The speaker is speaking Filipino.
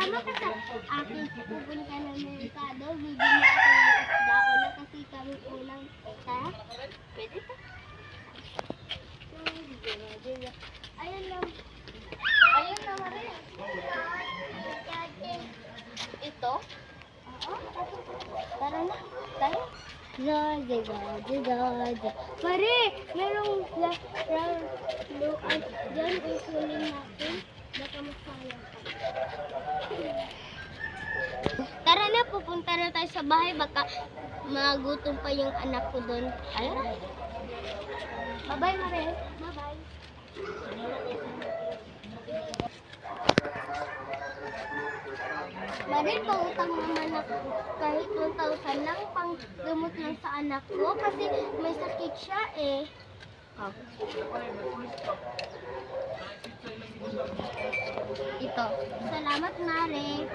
Sasama ka sa akin. Pupunta ka ng merkado. Bibili ako ng isda ko na kasi kami ulang teka. Pwede ka? Ayun lang. Ayun lang rin. Ito? Oo. Tara na. Tayo. Pare, merong luan dyan. Usulin natin. Baka masayang ka. Tara na, pupunta na tayo sa bahay. Baka magutom pa yung anak ko doon. Ayun. Bye-bye, Mare. Bye-bye. Mare, pautang naman ako kahit 1,000 lang pang gamot lang sa anak ko kasi may sakit siya eh. Oh. Ito. Salamat, Mare.